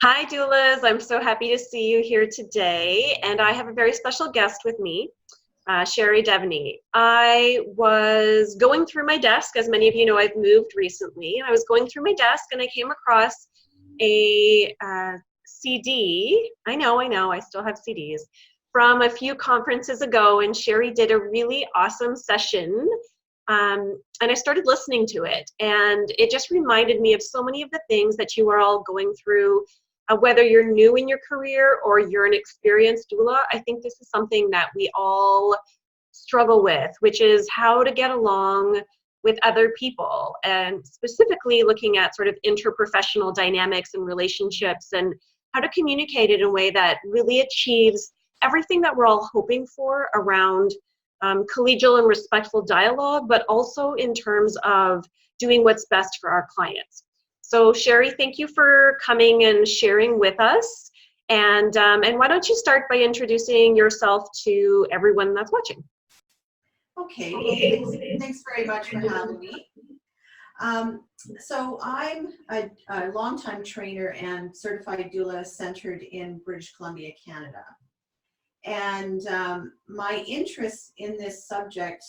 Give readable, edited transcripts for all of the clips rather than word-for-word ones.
Hi, Doulas. I'm so happy to see you here today. And I have a very special guest with me, Sheri Deveney. I was going through my desk. As many of you know, I've moved recently. And I was going through my desk and I came across a CD. I still have CDs from a few conferences ago. And Sheri did a really awesome session. And I started listening to it. And it just reminded me of so many of the things that you are all going through. Whether you're new in your career or you're an experienced doula, I think this is something that we all struggle with, which is how to get along with other people, and specifically looking at sort of interprofessional dynamics and relationships and how to communicate it in a way that really achieves everything that we're all hoping for around collegial and respectful dialogue, but also in terms of doing what's best for our clients. So Sheri, thank you for coming and sharing with us. And why don't you start by introducing yourself to everyone that's watching? Okay, well, thanks very much for having me. So I'm a longtime trainer and certified doula centered in British Columbia, Canada. And my interest in this subject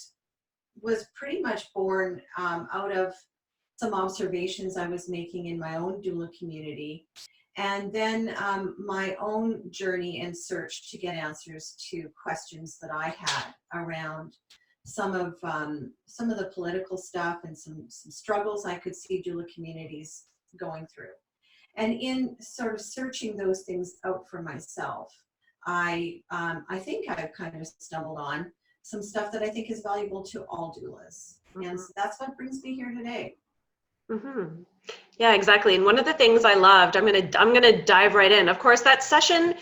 was pretty much born out of some observations I was making in my own doula community, and then my own journey and search to get answers to questions that I had around some of the political stuff and some struggles I could see doula communities going through. And in sort of searching those things out for myself, I think I've kind of stumbled on some stuff that I think is valuable to all doulas. And so that's what brings me here today. Mm-hmm. Yeah, exactly. And one of the things I loved, I'm gonna dive right in. Of course, that session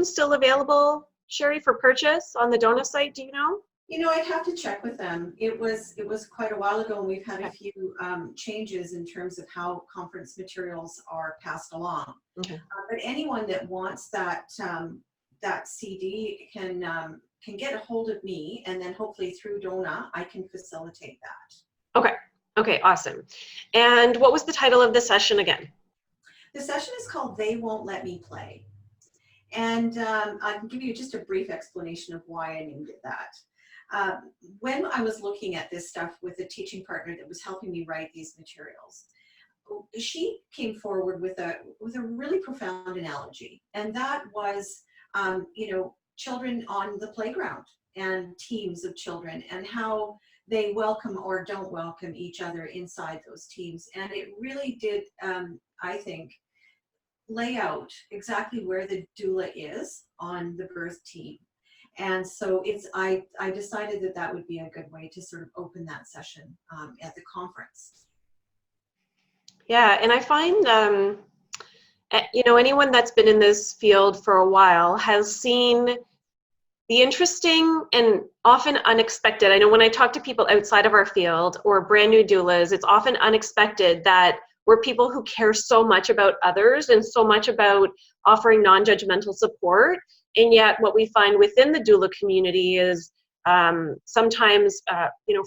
still available, Sheri, for purchase on the Doula site? Do you know? You know, I'd have to check with them. It was quite a while ago, and we've had a few changes in terms of how conference materials are passed along. Okay. But anyone that wants that that CD can get a hold of me, and then hopefully through Doula, I can facilitate that. Okay. Okay, awesome. And what was the title of the session again? The session is called "They Won't Let Me Play," and I can give you just a brief explanation of why I named it that. When I was looking at this stuff with a teaching partner that was helping me write these materials, she came forward with a really profound analogy, and that was, children on the playground and teams of children, and how they welcome or don't welcome each other inside those teams. And it really did, I think, lay out exactly where the doula is on the birth team. And so I decided that would be a good way to sort of open that session at the conference. Yeah, and I find, anyone that's been in this field for a while has seen the interesting and often unexpected. I know when I talk to people outside of our field or brand new doulas, it's often unexpected that we're people who care so much about others and so much about offering non-judgmental support. And yet what we find within the doula community is sometimes,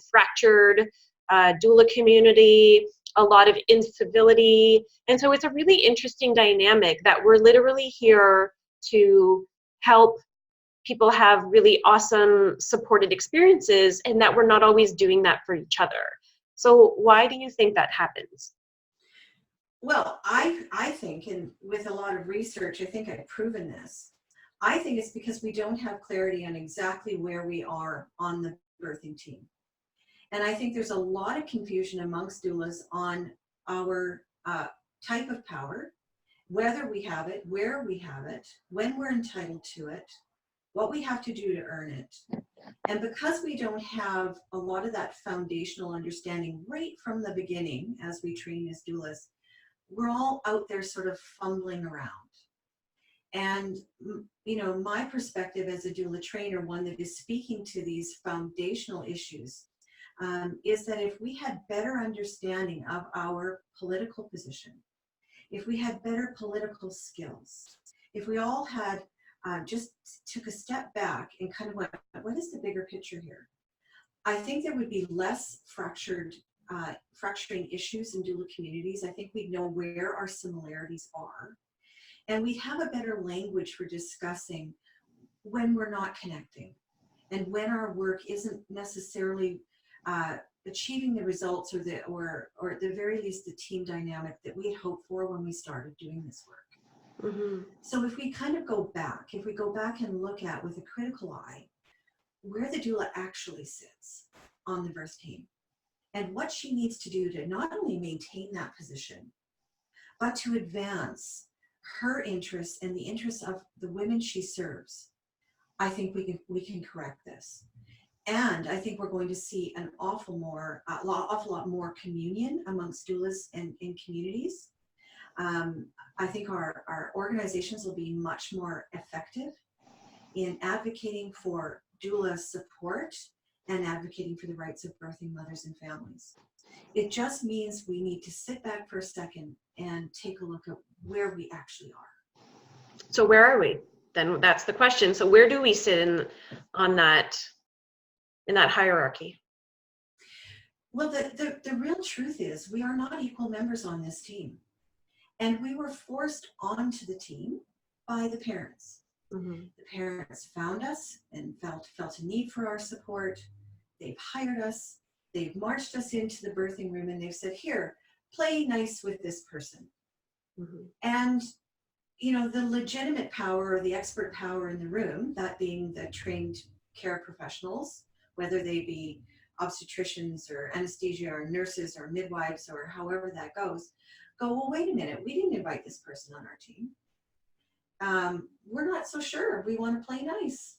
fractured doula community, a lot of incivility. And so it's a really interesting dynamic that we're literally here to help people have really awesome supported experiences, and that we're not always doing that for each other. So why do you think that happens? Well, I think, and with a lot of research, I think I've proven this. I think it's because we don't have clarity on exactly where we are on the birthing team. And I think there's a lot of confusion amongst doulas on our type of power, whether we have it, where we have it, when we're entitled to it, what we have to do to earn it. And because we don't have a lot of that foundational understanding right from the beginning as we train as doulas, we're all out there sort of fumbling around. And, my perspective as a doula trainer, one that is speaking to these foundational issues, is that if we had better understanding of our political position, if we had better political skills, if we all had just took a step back and kind of went, what is the bigger picture here? I think there would be less fracturing issues in doula communities. I think we'd know where our similarities are. And we have a better language for discussing when we're not connecting and when our work isn't necessarily achieving the results or at the very least the team dynamic that we had hoped for when we started doing this work. So if we kind of go back, and look at with a critical eye where the doula actually sits on the birth team and what she needs to do to not only maintain that position, but to advance her interests and the interests of the women she serves, I think we can correct this. And I think we're going to see an awful lot more communion amongst doulas and in communities. I think our organizations will be much more effective in advocating for doula support and advocating for the rights of birthing mothers and families. It just means we need to sit back for a second and take a look at where we actually are. So where are we? Then that's the question. So where do we sit in that hierarchy? Well, the real truth is we are not equal members on this team. And we were forced onto the team by the parents. The parents found us and felt a need for our support. They've hired us. They've marched us into the birthing room and they've said, here, play nice with this person. And, the legitimate power or the expert power in the room, that being the trained care professionals, whether they be obstetricians or anesthesia or nurses or midwives or however that goes, well, wait a minute, we didn't invite this person on our team. We're not so sure. We want to play nice.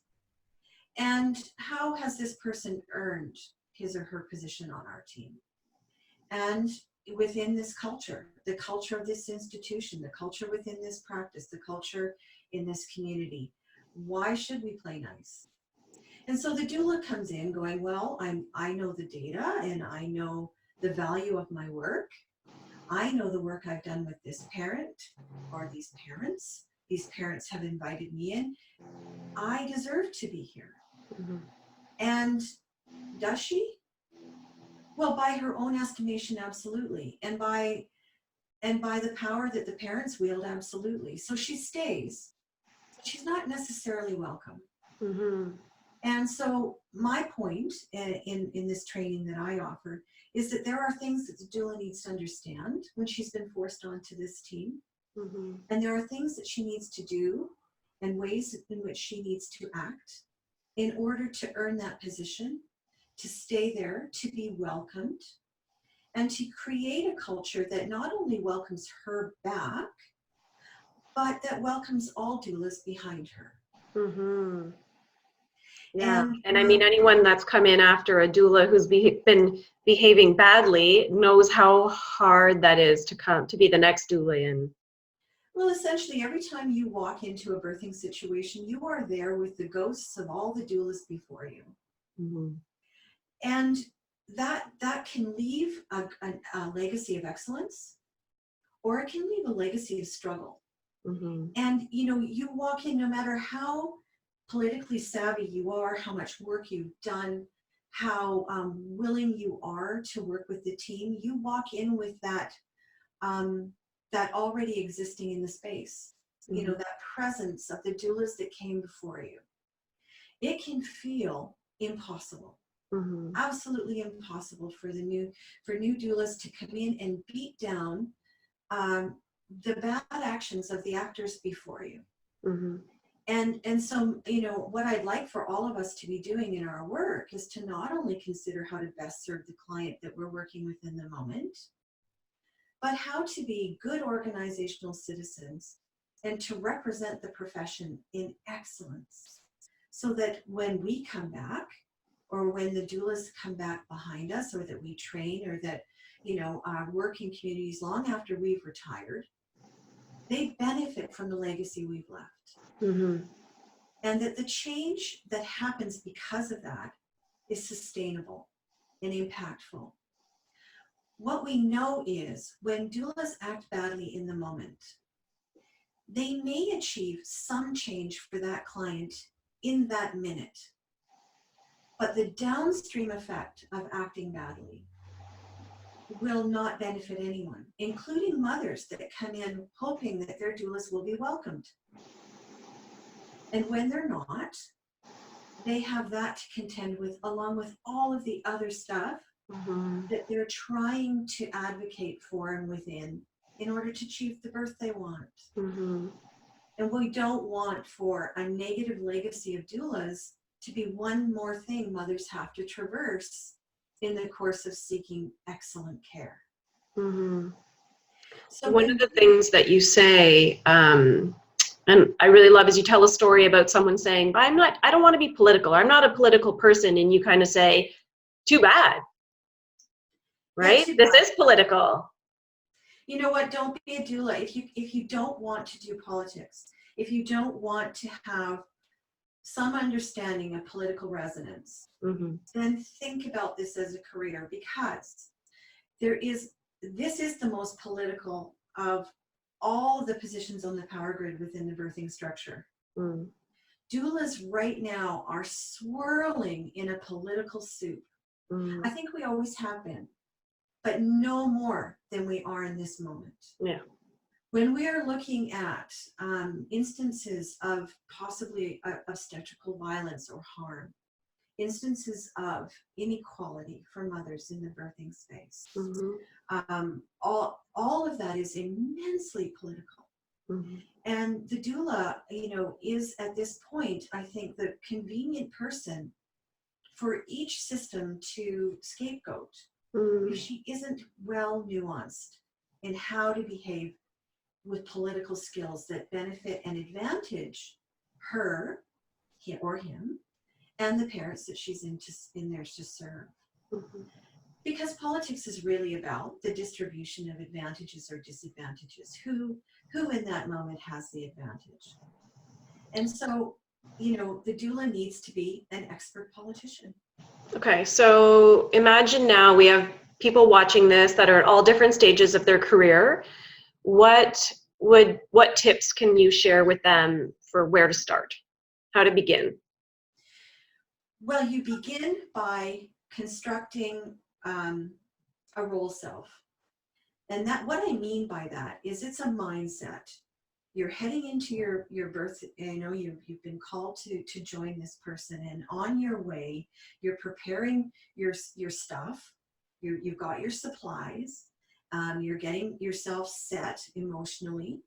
And how has this person earned his or her position on our team? And within this culture, the culture of this institution, the culture within this practice, the culture in this community, why should we play nice? And so the doula comes in going, well, I know the data and I know the value of my work. I know the work I've done with this parent or these parents. These parents have invited me in. I deserve to be here. And does she? Well, by her own estimation, absolutely. And by the power that the parents wield, absolutely. So she stays. She's not necessarily welcome. And so my point in this training that I offer is that there are things that the doula needs to understand when she's been forced onto this team. And there are things that she needs to do and ways in which she needs to act in order to earn that position, to stay there, to be welcomed, and to create a culture that not only welcomes her back, but that welcomes all doulas behind her. Yeah, and I mean, anyone that's come in after a doula who's been behaving badly knows how hard that is to be the next doula in. Well, essentially, every time you walk into a birthing situation, you are there with the ghosts of all the doulas before you. And that can leave a legacy of excellence, or it can leave a legacy of struggle. And, you walk in, no matter how politically savvy you are, how much work you've done, how willing you are to work with the team, you walk in with that already existing in the space, that presence of the doulas that came before you. It can feel impossible, absolutely impossible for new doulas to come in and beat down the bad actions of the actors before you. And so, what I'd like for all of us to be doing in our work is to not only consider how to best serve the client that we're working with in the moment, but how to be good organizational citizens and to represent the profession in excellence, so that when we come back, or when the doulas come back behind us, or that we train, or that, work in communities long after we've retired, they benefit from the legacy we've left. And that the change that happens because of that is sustainable and impactful. What we know is when doulas act badly in the moment, they may achieve some change for that client in that minute, but the downstream effect of acting badly will not benefit anyone, including mothers that come in hoping that their doulas will be welcomed. And when they're not, they have that to contend with, along with all of the other stuff that they're trying to advocate for and within in order to achieve the birth they want. And we don't want for a negative legacy of doulas to be one more thing mothers have to traverse in the course of seeking excellent care. So one of the things that you say, and I really love, is you tell a story about someone saying, but I don't want to be political. I'm not a political person. And you kind of say, too bad, right? Too This bad. is political. You know what? Don't be a doula. If you don't want to do politics, if you don't want to have some understanding of political resonance, then think about this as a career, because this is the most political of all the positions on the power grid within the birthing structure. Doulas right now are swirling in a political soup. I think we always have been, but no more than we are in this moment. Yeah. When we are looking at instances of possibly obstetrical violence or harm, instances of inequality for mothers in the birthing space, all of that is immensely political. And the doula, is at this point, I think, the convenient person for each system to scapegoat if she isn't well nuanced in how to behave with political skills that benefit and advantage her, or him, and the parents that she's in there to serve. Because politics is really about the distribution of advantages or disadvantages. Who in that moment has the advantage? And so, the doula needs to be an expert politician. Okay, so imagine now we have people watching this that are at all different stages of their career. What tips can you share with them for where to start? How to begin? Well, you begin by constructing a role self. And what I mean by that is it's a mindset. You're heading into your birth, you've been called to join this person, and on your way, you're preparing your stuff. You've got your supplies. You're getting yourself set emotionally.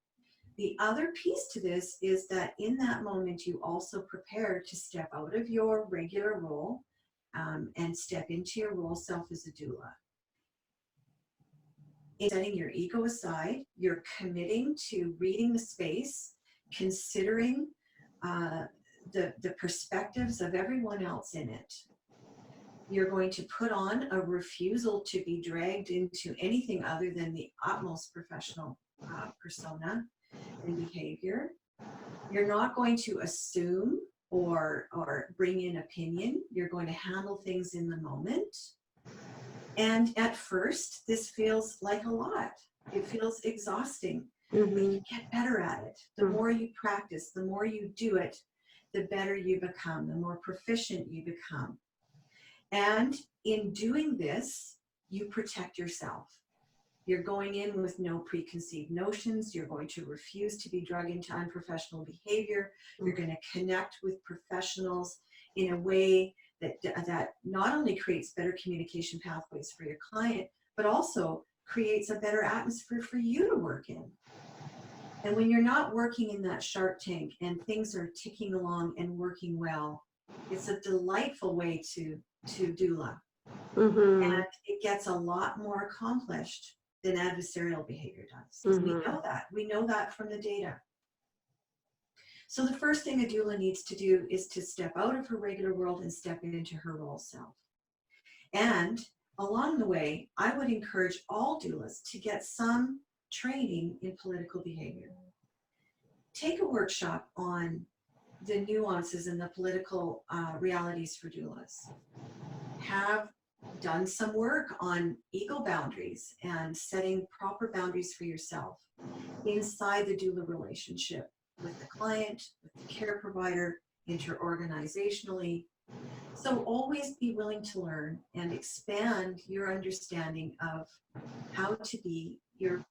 The other piece to this is that in that moment, you also prepare to step out of your regular role and step into your role self as a doula. In setting your ego aside, you're committing to reading the space, considering the perspectives of everyone else in it. You're going to put on a refusal to be dragged into anything other than the utmost professional persona and behavior. You're not going to assume or bring in opinion. You're going to handle things in the moment. And at first, this feels like a lot. It feels exhausting, but you get better at it. The more you practice, the more you do it, the better you become, the more proficient you become. And in doing this, you protect yourself. You're going in with no preconceived notions. You're going to refuse to be dragged into unprofessional behavior. You're going to connect with professionals in a way that not only creates better communication pathways for your client, but also creates a better atmosphere for you to work in. And when you're not working in that shark tank and things are ticking along and working well, it's a delightful way to doula. And it gets a lot more accomplished than adversarial behavior does. We know that. We know that from the data. So the first thing a doula needs to do is to step out of her regular world and step into her role self. And along the way, I would encourage all doulas to get some training in political behavior. Take a workshop on the nuances and the political realities for doulas. Have done some work on ego boundaries and setting proper boundaries for yourself inside the doula relationship with the client, with the care provider, interorganizationally, So always be willing to learn and expand your understanding of how to be your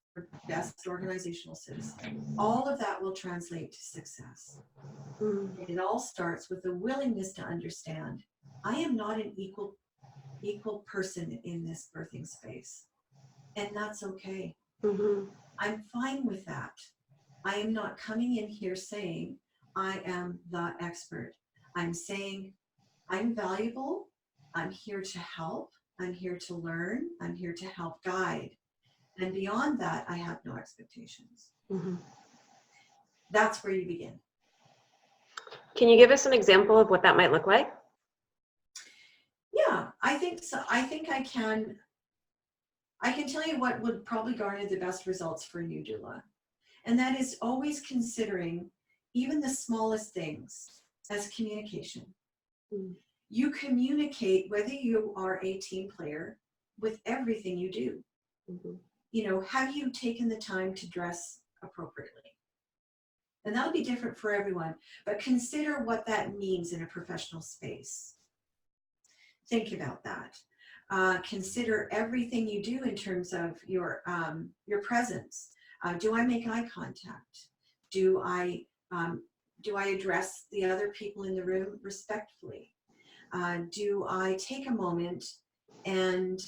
best organizational citizen. All of that will translate to success. Mm-hmm. And it all starts with the willingness to understand I am not an equal person in this birthing space. And that's okay. Mm-hmm. I'm fine with that. I am not coming in here saying I am the expert. I'm saying I'm valuable. I'm here to help. I'm here to learn. I'm here to help guide. And beyond that, I have no expectations. Mm-hmm. That's where you begin. Can you give us an example of what that might look like? Yeah, I think so. I think I can tell you what would probably garner the best results for a new doula. And that is always considering even the smallest things as communication. Mm-hmm. You communicate whether you are a team player with everything you do. Mm-hmm. Have you taken the time to dress appropriately? And that'll be different for everyone, but consider what that means in a professional space. Think about that. Consider everything you do in terms of your presence. Do I make eye contact? Do I address the other people in the room respectfully? Do I take a moment and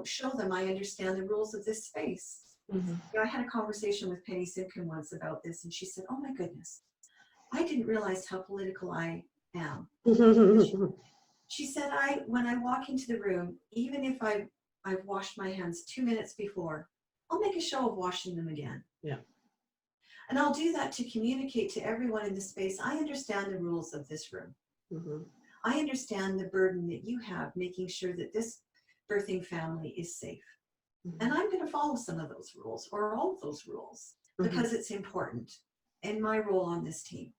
show them I understand the rules of this space? Mm-hmm. I had a conversation with Penny Simpkin once about this, and she said, "Oh my goodness, I didn't realize how political I am." She said, when I walk into the room, even if I've washed my hands 2 minutes before, I'll make a show of washing them again. Yeah. And I'll do that to communicate to everyone in the space, I understand the rules of this room. Mm-hmm. I understand the burden that you have making sure that this birthing family is safe. Mm-hmm. And I'm going to follow some of those rules or all of those rules because Mm-hmm. it's important in my role on this team.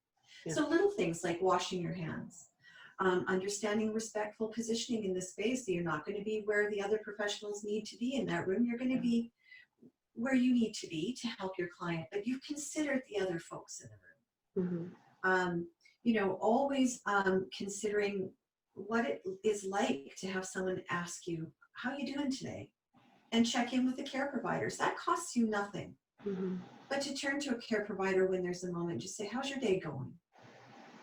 Yeah. So little things like washing your hands. Understanding respectful positioning in the space, that you're not going to be where the other professionals need to be in that room. You're going to be where you need to be to help your client, but you've considered the other folks in the room. Mm-hmm. Always considering what it is like to have someone ask you, how are you doing today? And check in with the care providers. That costs you nothing. Mm-hmm. But to turn to a care provider when there's a moment, just say, how's your day going?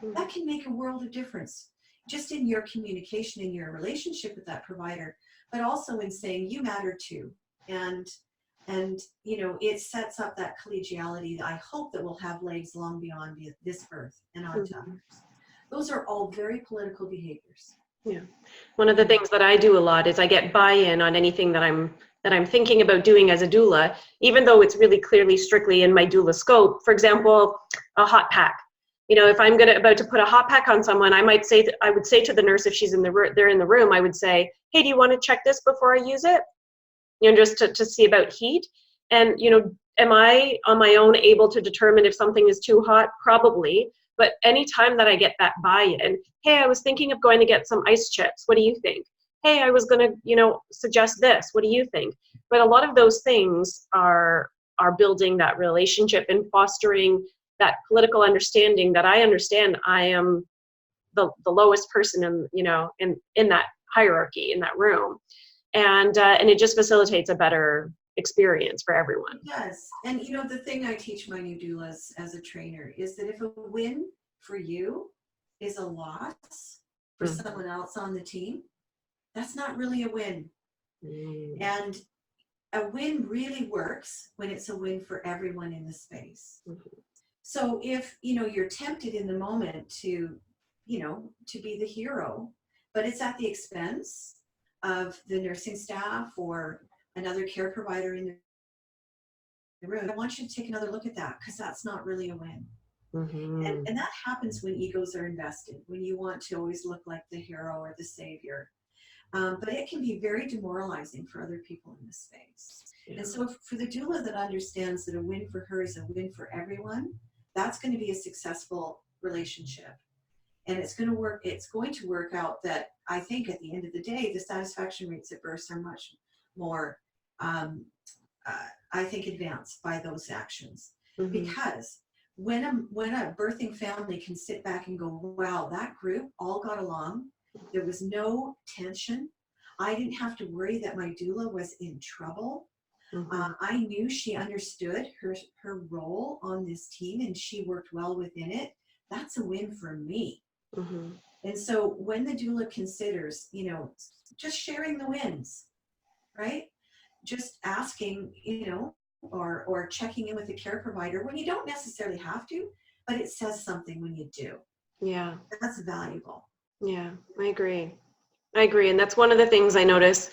Mm-hmm. That can make a world of difference. Just in your communication, in your relationship with that provider, but also in saying you matter too. And it sets up that collegiality that I hope that will have legs long beyond this birth and on to others. Those are all very political behaviors. Yeah. One of the things that I do a lot is I get buy-in on anything that I'm thinking about doing as a doula, even though it's really clearly strictly in my doula scope. For example, a hot pack. If I'm about to put a hot pack on someone, I would say to the nurse, if she's they're in the room, I would say, hey, do you want to check this before I use it? Just to see about heat. And, am I on my own able to determine if something is too hot? Probably. But anytime that I get that buy-in, hey, I was thinking of going to get some ice chips. What do you think? Hey, I was going to, suggest this. What do you think? But a lot of those things are building that relationship and fostering that political understanding that I understand I am the lowest person in that hierarchy in that room. And it just facilitates a better experience for everyone. Yes. And the thing I teach my new doulas as a trainer is that if a win for you is a loss for someone else on the team, that's not really a win. And a win really works when it's a win for everyone in the space. So if you're tempted in the moment to be the hero, but it's at the expense of the nursing staff or another care provider in the room, I want you to take another look at that, because that's not really a win. And that happens when egos are invested, when you want to always look like the hero or the savior. But it can be very demoralizing for other people in the space. Yeah. And so for the doula that understands that a win for her is a win for everyone, that's going to be a successful relationship. And it's going to work out that I think at the end of the day, the satisfaction rates at births are much more, I think, advanced by those actions. Because when a birthing family can sit back and go, wow, that group all got along. There was no tension. I didn't have to worry that my doula was in trouble. I knew she understood her role on this team and she worked well within it. That's a win for me. And so when the doula considers, you know, just sharing the wins, right? Just asking, you know, or checking in with the care provider when you don't necessarily have to, but it says something when you do. Yeah. That's valuable. Yeah, I agree. And that's one of the things I noticed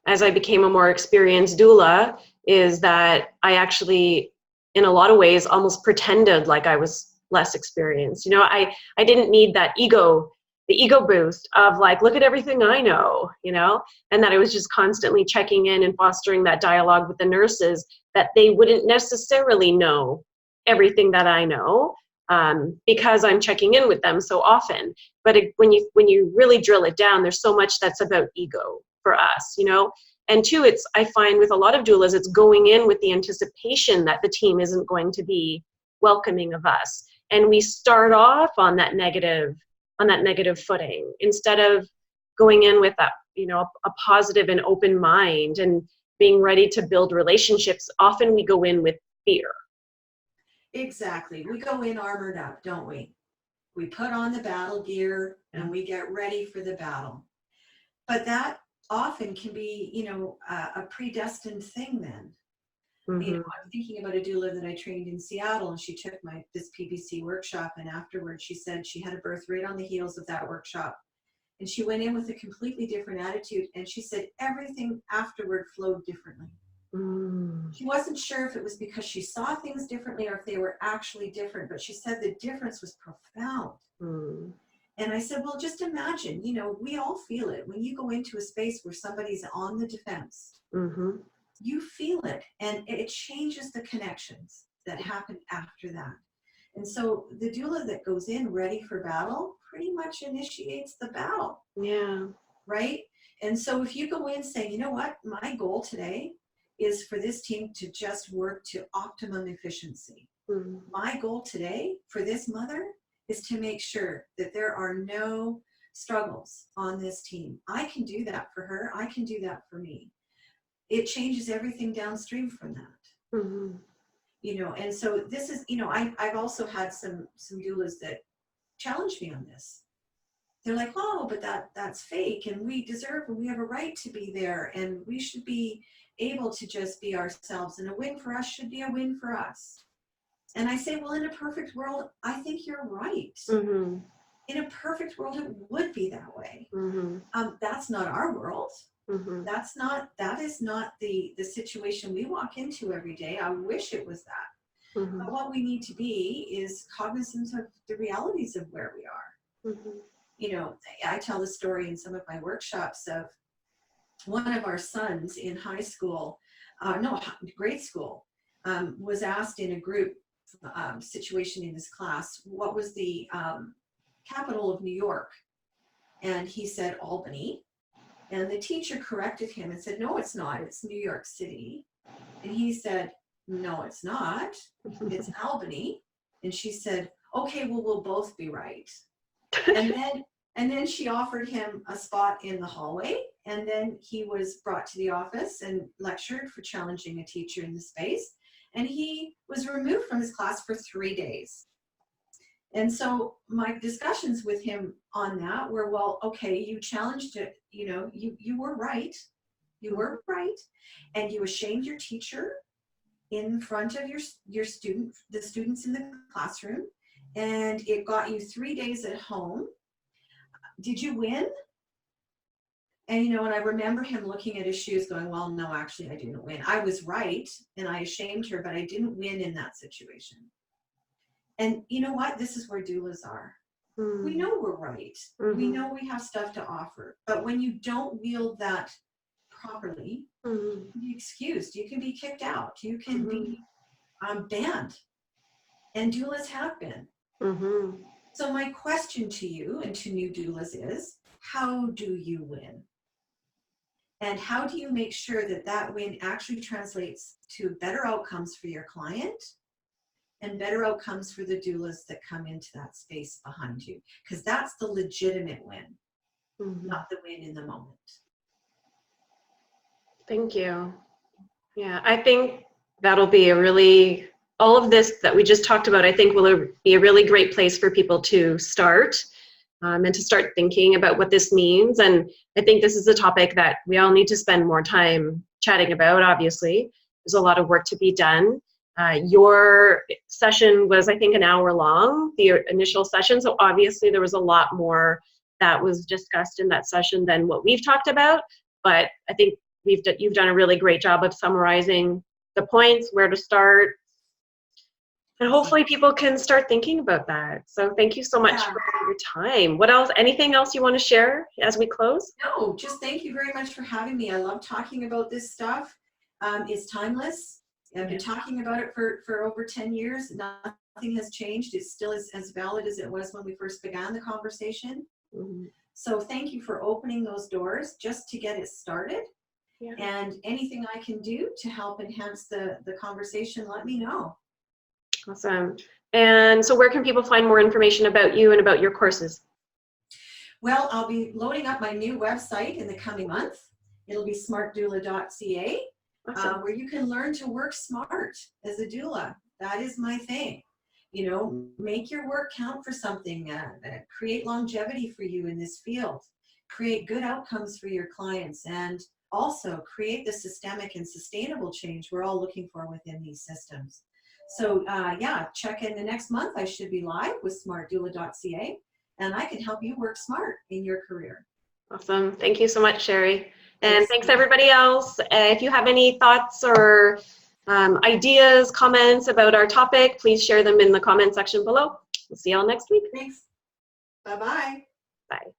as I became a more experienced doula, is that I actually, in a lot of ways, almost pretended like I was less experienced. You know, I didn't need that the ego boost of like, look at everything I know, you know, and that I was just constantly checking in and fostering that dialogue with the nurses, that they wouldn't necessarily know everything that I know, because I'm checking in with them so often. But when you really drill it down, there's so much that's about ego for us, you know. And two, I find with a lot of doulas, it's going in with the anticipation that the team isn't going to be welcoming of us, and we start off on that negative footing instead of going in with that, you know, a positive and open mind and being ready to build relationships. Often we go in with fear. Exactly. We go in armored up, don't we? We put on the battle gear and we get ready for the battle. But that often can be, you know, a predestined thing then. You know, I'm thinking about a doula that I trained in Seattle, and she took this PBC workshop, and afterwards she said she had a birth right on the heels of that workshop. And she went in with a completely different attitude, and she said everything afterward flowed differently. She wasn't sure if it was because she saw things differently or if they were actually different, but she said the difference was profound. And I said, well, just imagine, you know, we all feel it. When you go into a space where somebody's on the defense, you feel it, and it changes the connections that happen after that. And so the doula that goes in ready for battle pretty much initiates the battle. Yeah. Right? And so if you go in saying, you know what, my goal today is for this team to just work to optimum efficiency. My goal today for this mother is to make sure that there are no struggles on this team. I can do that for her. I can do that for me. It changes everything downstream from that. You know, and so this is, you know, I've also had some doulas that challenge me on this. They're like, oh, but that's fake, and we deserve, and we have a right to be there, and we should be able to just be ourselves, and a win for us should be a win for us. And I say, well, in a perfect world, I think you're right. In a perfect world, it would be that way. That's not our world. That is not the situation we walk into every day. I wish it was that. But what we need to be is cognizant of the realities of where we are. You know, I tell the story in some of my workshops of one of our sons in grade school, was asked in a group situation in his class, what was the capital of New York? And he said Albany. And the teacher corrected him and said, no, it's not. It's New York City. And he said, no, it's not. It's Albany. And she said, okay, well, we'll both be right. And then she offered him a spot in the hallway. And then he was brought to the office and lectured for challenging a teacher in the space. And he was removed from his class for 3 days. And so my discussions with him on that were, well, okay, you challenged it, you know, you were right. You were right. And you ashamed your teacher in front of the students in the classroom. And it got you 3 days at home. Did you win? And, you know, and I remember him looking at his shoes going, well, no, actually, I didn't win. I was right, and I ashamed her, but I didn't win in that situation. And you know what? This is where doulas are. We know we're right. We know we have stuff to offer. But when you don't wield that properly, you can be excused. You can be kicked out. You can be banned. And doulas have been. So my question to you and to new doulas is, how do you win? And how do you make sure that that win actually translates to better outcomes for your client and better outcomes for the doulas that come into that space behind you. Because that's the legitimate win, not the win in the moment. Thank you. Yeah, I think that'll be all of this that we just talked about, I think will be a really great place for people to start and to start thinking about what this means. And I think this is a topic that we all need to spend more time chatting about, obviously. There's a lot of work to be done. Your session was, I think, an hour long, the initial session. So obviously there was a lot more that was discussed in that session than what we've talked about. But I think you've done a really great job of summarizing the points, where to start, and hopefully people can start thinking about that. So thank you so much for your time. What else, anything else you want to share as we close? No, just thank you very much for having me. I love talking about this stuff. It's timeless. I've been talking about it for over 10 years. Nothing has changed. It's still as valid as it was when we first began the conversation. So thank you for opening those doors just to get it started. Yeah. And anything I can do to help enhance the conversation, let me know. Awesome. And so where can people find more information about you and about your courses? Well, I'll be loading up my new website in the coming month. It'll be smartdoula.ca, awesome. Where you can learn to work smart as a doula. That is my thing. You know, make your work count for something, create longevity for you in this field, create good outcomes for your clients, and also create the systemic and sustainable change we're all looking for within these systems. So yeah, check in the next month. I should be live with smartdoula.ca, and I can help you work smart in your career. Awesome. Thank you so much, Sheri. And thanks everybody else. If you have any thoughts or ideas, comments about our topic, please share them in the comment section below. We'll see y'all next week. Thanks. Bye-bye. Bye.